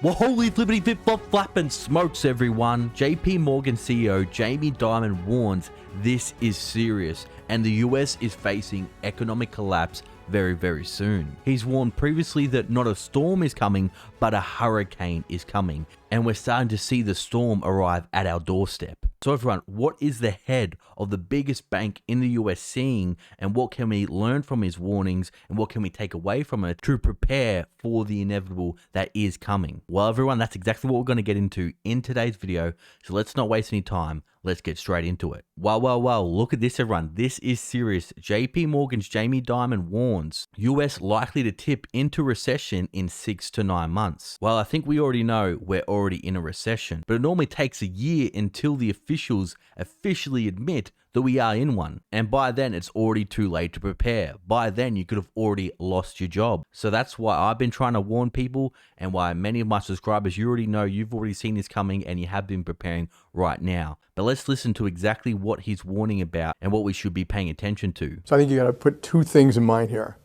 Well, holy flippity flip flop flapping smokes, everyone. JP Morgan CEO Jamie Dimon warns this is serious and the US is facing economic collapse very, very soon. He's warned previously that not a storm is coming, but a hurricane is coming, and we're starting to see the storm arrive at our doorstep. So everyone, what is the head of the biggest bank in the US seeing, and what can we learn from his warnings, and what can we take away from it to prepare for the inevitable that is coming? Well, everyone, that's exactly what we're going to get into in today's video, so let's not waste any time. Let's get straight into it. Wow, look at this, everyone. This is serious. JP Morgan's Jamie Dimon warns US likely to tip into recession in 6 to 9 months. Well, I think we already know we're already in a recession, but it normally takes a year until the officials officially admit that we are in one. And by then, it's already too late to prepare. By then, you could have already lost your job. So that's why I've been trying to warn people, and why many of my subscribers, you already know, you've already seen this coming and you have been preparing right now. But let's listen to exactly what he's warning about and what we should be paying attention to. So I think you got to put two things in mind here.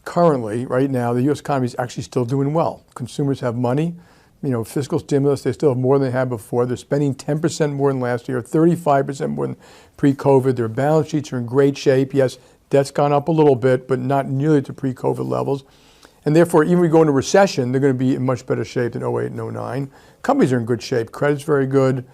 Currently, right now, the U.S. economy is actually still doing well. Consumers have money. Fiscal stimulus, they still have more than they had before. They're spending 10% more than last year, 35% more than pre-COVID. Their balance sheets are in great shape. Yes, debt's gone up a little bit, but not nearly to pre-COVID levels. And therefore, even if we go into recession, they're going to be in much better shape than 08 and 09. Companies are in good shape. Credit's very good.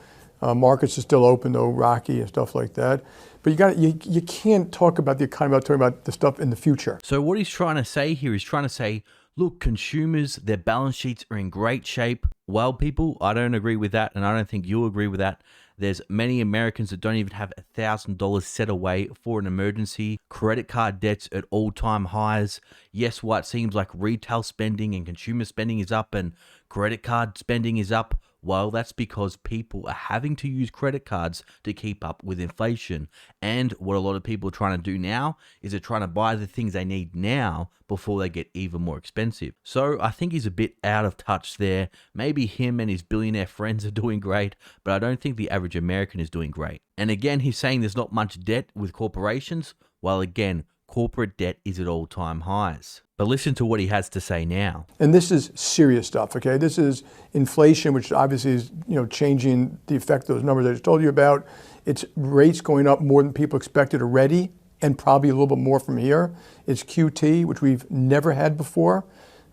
Markets are still open, though rocky and stuff like that. But you can't talk about the economy without talking about the stuff in the future. So what he's trying to say here is trying to say, look, consumers, their balance sheets are in great shape. Well, people, I don't agree with that, and I don't think you'll agree with that. There's many Americans that don't even have $1,000 set away for an emergency. Credit card debts at all-time highs. Yes, what seems like retail spending and consumer spending is up and credit card spending is up. Well, that's because people are having to use credit cards to keep up with inflation. And what a lot of people are trying to do now is they're trying to buy the things they need now before they get even more expensive. So I think he's a bit out of touch there. Maybe him and his billionaire friends are doing great, but I don't think the average American is doing great. And again, he's saying there's not much debt with corporations. Well, again, corporate debt is at all-time highs. But listen to what he has to say now. And this is serious stuff, okay? This is inflation, which obviously is, changing the effect of those numbers I just told you about. It's rates going up more than people expected already, and probably a little bit more from here. It's QT, which we've never had before.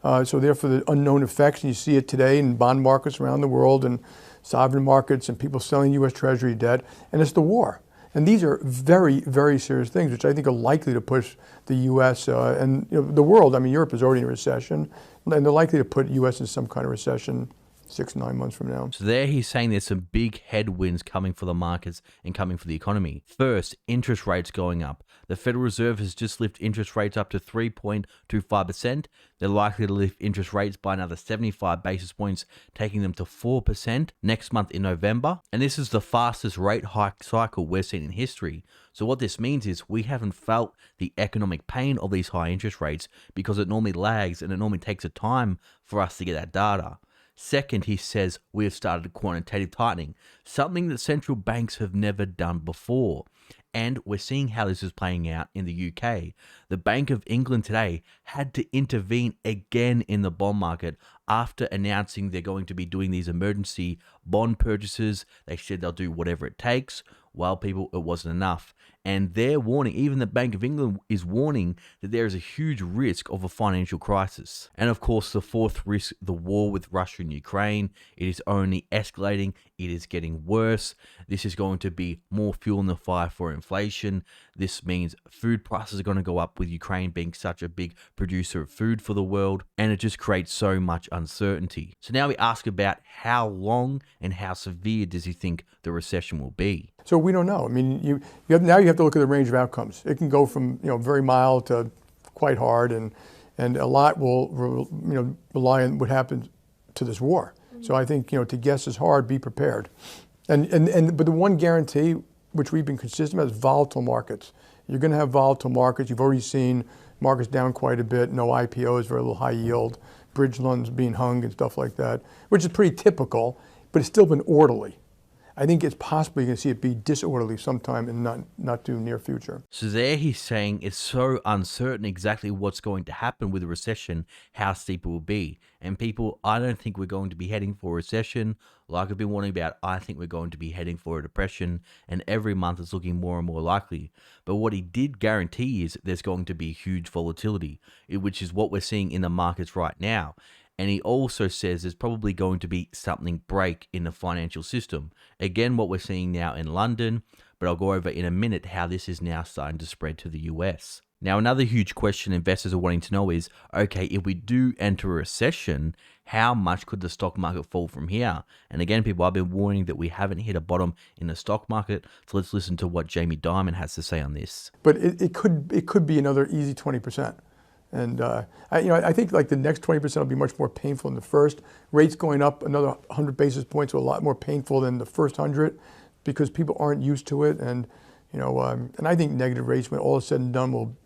So therefore, the unknown effects, and you see it today in bond markets around the world and sovereign markets and people selling U.S. Treasury debt, and it's the war. And these are very, very serious things, which I think are likely to push the U.S. And the world. I mean, Europe is already in a recession, and they're likely to put U.S. in some kind of recession 6 to 9 months from now. So there he's saying there's some big headwinds coming for the markets and coming for the economy. First, interest rates going up. The Federal Reserve has just lifted interest rates up to 3.25%. They're likely to lift interest rates by another 75 basis points, taking them to 4% next month in November. And this is the fastest rate hike cycle we've seen in history. So what this means is we haven't felt the economic pain of these high interest rates because it normally lags and it normally takes a time for us to get that data. Second, he says we have started quantitative tightening, something that central banks have never done before. And we're seeing how this is playing out in the UK. The Bank of England today had to intervene again in the bond market after announcing they're going to be doing these emergency bond purchases. They said they'll do whatever it takes. Well, people, it wasn't enough. And they're warning, even the Bank of England is warning that there is a huge risk of a financial crisis. And of course, the fourth risk, the war with Russia and Ukraine, it is only escalating. It is getting worse. This is going to be more fuel in the fire for inflation. This means food prices are going to go up with Ukraine being such a big producer of food for the world. And it just creates so much uncertainty. So now we ask about how long and how severe does he think the recession will be? So we don't know. I mean, now you have to look at the range of outcomes. It can go from very mild to quite hard, and a lot will rely on what happens to this war. So I think to guess is hard. Be prepared, but the one guarantee which we've been consistent about is volatile markets. You're going to have volatile markets. You've already seen markets down quite a bit. No IPOs, very little high yield, bridge loans being hung and stuff like that, which is pretty typical. But it's still been orderly. I think it's possibly going to see it be disorderly sometime in not too near future. So there he's saying it's so uncertain exactly what's going to happen with a recession, how steep it will be. And people, I don't think we're going to be heading for a recession like I've been warning about. I think we're going to be heading for a depression, and every month it's looking more and more likely. But what he did guarantee is there's going to be huge volatility, which is what we're seeing in the markets right now. And he also says there's probably going to be something break in the financial system. Again, what we're seeing now in London, but I'll go over in a minute how this is now starting to spread to the US. Now, another huge question investors are wanting to know is, okay, if we do enter a recession, how much could the stock market fall from here? And again, people, I've been warning that we haven't hit a bottom in the stock market. So let's listen to what Jamie Dimon has to say on this. But it could be another easy 20%. And I think like the next 20% will be much more painful than the first. Rates going up another 100 basis points are a lot more painful than the first 100 because people aren't used to it. And and I think negative rates, when all is said and done, will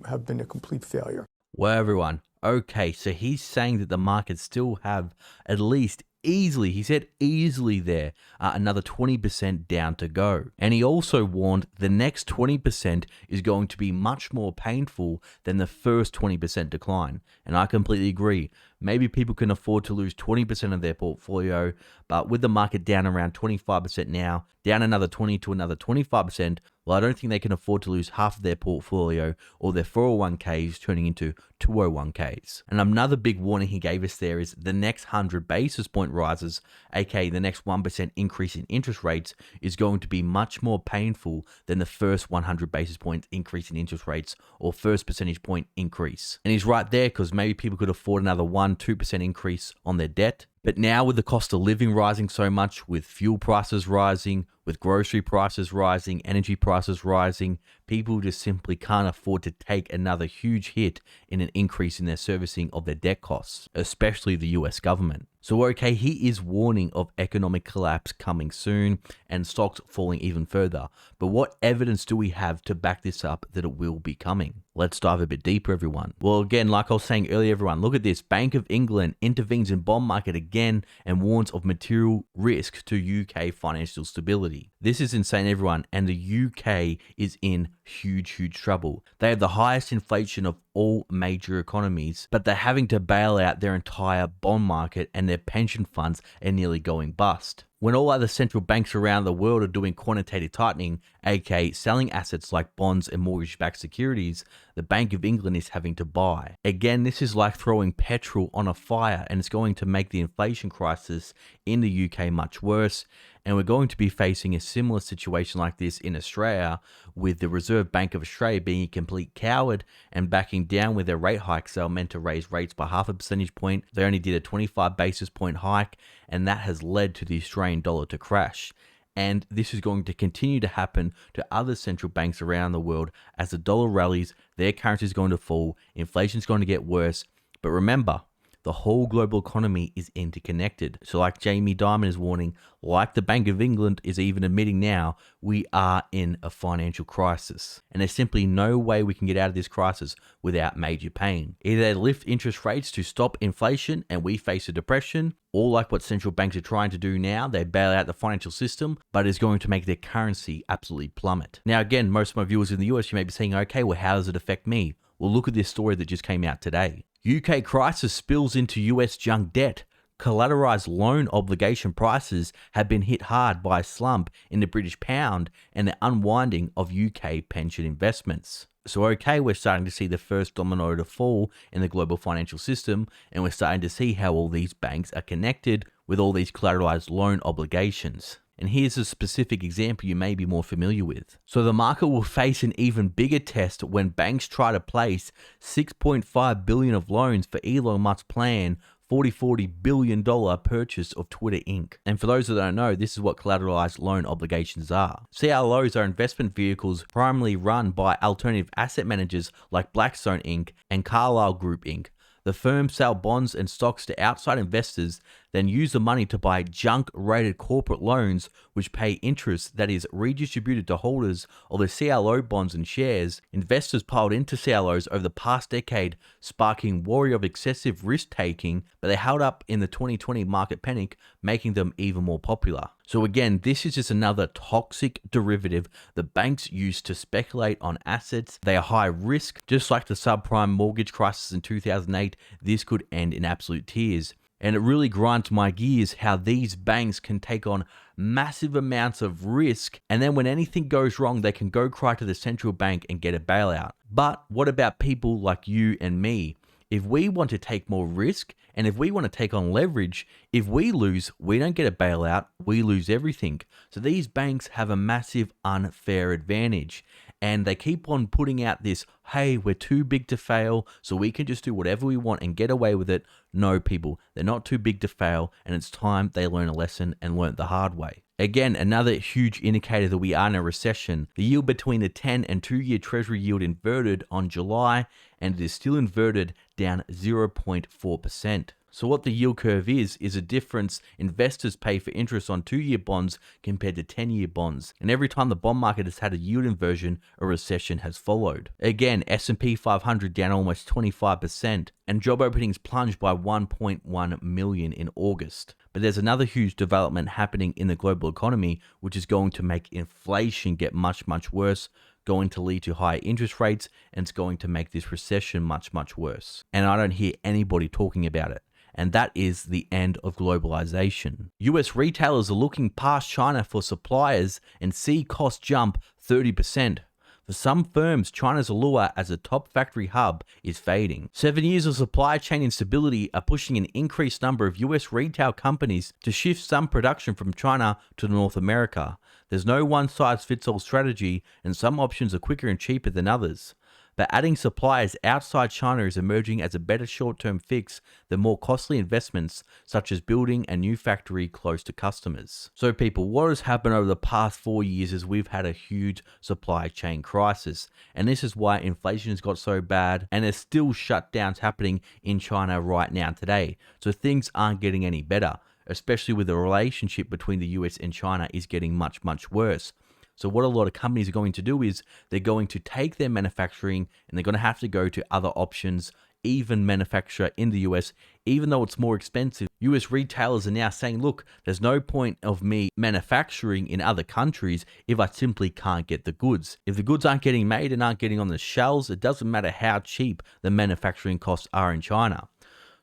have been a complete failure. Well, everyone, okay, so he's saying that the markets still have at least easily, he said easily there, another 20% down to go. And he also warned the next 20% is going to be much more painful than the first 20% decline. And I completely agree. Maybe people can afford to lose 20% of their portfolio, but with the market down around 25% now, down another 20 to another 25%, well, I don't think they can afford to lose half of their portfolio or their 401ks turning into 201ks. And another big warning he gave us there is the next 100 basis point rises, aka the next 1% increase in interest rates, is going to be much more painful than the first 100 basis point increase in interest rates or first percentage point increase. And he's right there because maybe people could afford another 1-2% increase on their debt. But now with the cost of living rising so much, with fuel prices rising, with grocery prices rising, energy prices rising, people just simply can't afford to take another huge hit in an increase in their servicing of their debt costs, especially the US government. So okay, he is warning of economic collapse coming soon and stocks falling even further. But what evidence do we have to back this up that it will be coming? Let's dive a bit deeper, everyone. Well, again, like I was saying earlier, everyone, look at this. Bank of England intervenes in bond market again and warns of material risk to UK financial stability. This is insane, everyone, and the UK is in huge trouble. They have the highest inflation of all major economies, but they're having to bail out their entire bond market and their pension funds are nearly going bust. When all other central banks around the world are doing quantitative tightening, aka selling assets like bonds and mortgage-backed securities, the Bank of England is having to buy. Again, this is like throwing petrol on a fire, and it's going to make the inflation crisis in the UK much worse. And we're going to be facing a similar situation like this in Australia, with the Reserve Bank of Australia being a complete coward and backing down with their rate hikes. They were meant to raise rates by 0.5 percentage point. They only did a 25 basis point hike, and that has led to the Australian dollar to crash. And this is going to continue to happen to other central banks around the world. As the dollar rallies, their currency is going to fall, inflation is going to get worse. But remember, the whole global economy is interconnected. So like Jamie Dimon is warning, like the Bank of England is even admitting now, we are in a financial crisis. And there's simply no way we can get out of this crisis without major pain. Either they lift interest rates to stop inflation and we face a depression, or like what central banks are trying to do now, they bail out the financial system, but it's going to make their currency absolutely plummet. Now again, most of my viewers in the US, you may be saying, okay, well, how does it affect me? Well, look at this story that just came out today. UK crisis spills into US junk debt. Collateralized loan obligation prices have been hit hard by a slump in the British pound and the unwinding of UK pension investments. So okay, we're starting to see the first domino to fall in the global financial system, and we're starting to see how all these banks are connected with all these collateralized loan obligations. And here's a specific example you may be more familiar with. So the market will face an even bigger test when banks try to place $6.5 billion of loans for Elon Musk's planned $40 billion purchase of Twitter Inc. And for those that don't know, this is what collateralized loan obligations are. CLOs are investment vehicles primarily run by alternative asset managers like Blackstone Inc. and Carlyle Group Inc. The firms sell bonds and stocks to outside investors then use the money to buy junk-rated corporate loans which pay interest that is redistributed to holders of the CLO bonds and shares. Investors piled into CLOs over the past decade, sparking worry of excessive risk-taking, but they held up in the 2020 market panic, making them even more popular. So again, this is just another toxic derivative the banks use to speculate on assets. They are high risk, just like the subprime mortgage crisis in 2008. This could end in absolute tears. And it really grinds my gears how these banks can take on massive amounts of risk, and then when anything goes wrong, they can go cry to the central bank and get a bailout. But what about people like you and me? If we want to take more risk, and if we want to take on leverage, if we lose, we don't get a bailout, we lose everything. So these banks have a massive unfair advantage. And they keep on putting out this, hey, we're too big to fail, so we can just do whatever we want and get away with it. No, people, they're not too big to fail, and it's time they learn a lesson and learn the hard way. Again, another huge indicator that we are in a recession. The yield between the 10 and 2-year Treasury yield inverted on July, and it is still inverted down 0.4%. So what the yield curve is a difference investors pay for interest on 2-year bonds compared to 10-year bonds. And every time the bond market has had a yield inversion, a recession has followed. Again, S&P 500 down almost 25%, and job openings plunged by 1.1 million in August. But there's another huge development happening in the global economy, which is going to make inflation get much, much worse, going to lead to higher interest rates, and it's going to make this recession much, much worse. And I don't hear anybody talking about it. And that is the end of globalization. US retailers are looking past China for suppliers and see costs jump 30%. For some firms, China's allure as a top factory hub is fading. 7 years of supply chain instability are pushing an increased number of US retail companies to shift some production from China to North America. There's no one-size-fits-all strategy, and some options are quicker and cheaper than others. But adding suppliers outside China is emerging as a better short-term fix than more costly investments such as building a new factory close to customers. So people, what has happened over the past 4 years is we've had a huge supply chain crisis. And this is why inflation has got so bad, and there's still shutdowns happening in China right now today. So things aren't getting any better, especially with the relationship between the US and China is getting much, much worse. So what a lot of companies are going to do is they're going to take their manufacturing and they're going to have to go to other options, even manufacture in the US, even though it's more expensive. US retailers are now saying, look, there's no point of me manufacturing in other countries if I simply can't get the goods. If the goods aren't getting made and aren't getting on the shelves, it doesn't matter how cheap the manufacturing costs are in China.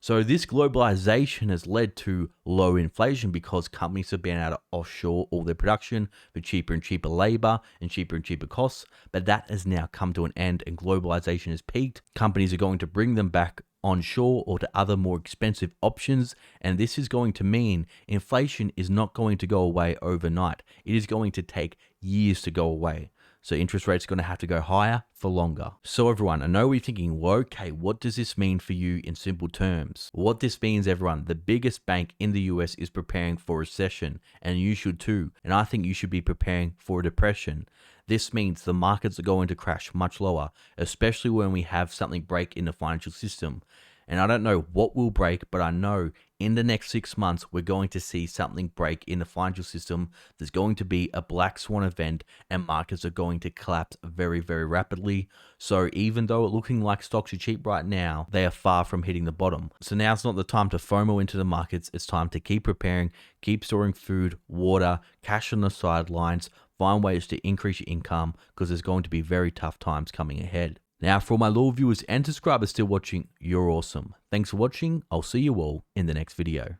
So this globalization has led to low inflation because companies have been able to offshore all their production for cheaper and cheaper labor and cheaper costs. But that has now come to an end and globalization has peaked. Companies are going to bring them back onshore or to other more expensive options. And this is going to mean inflation is not going to go away overnight. It is going to take years to go away. So interest rates are going to have to go higher for longer. So everyone, I know you're thinking, well, okay, what does this mean for you in simple terms? What this means, everyone, the biggest bank in the US is preparing for recession, and you should too. And I think you should be preparing for a depression. This means the markets are going to crash much lower, especially when we have something break in the financial system. And I don't know what will break, but I know in the next 6 months, we're going to see something break in the financial system. There's going to be a black swan event and markets are going to collapse very, very rapidly. So even though it's looking like stocks are cheap right now, they are far from hitting the bottom. So now's not the time to FOMO into the markets. It's time to keep preparing, keep storing food, water, cash on the sidelines, find ways to increase your income because there's going to be very tough times coming ahead. Now, for all my loyal viewers and subscribers still watching, you're awesome. Thanks for watching. I'll see you all in the next video.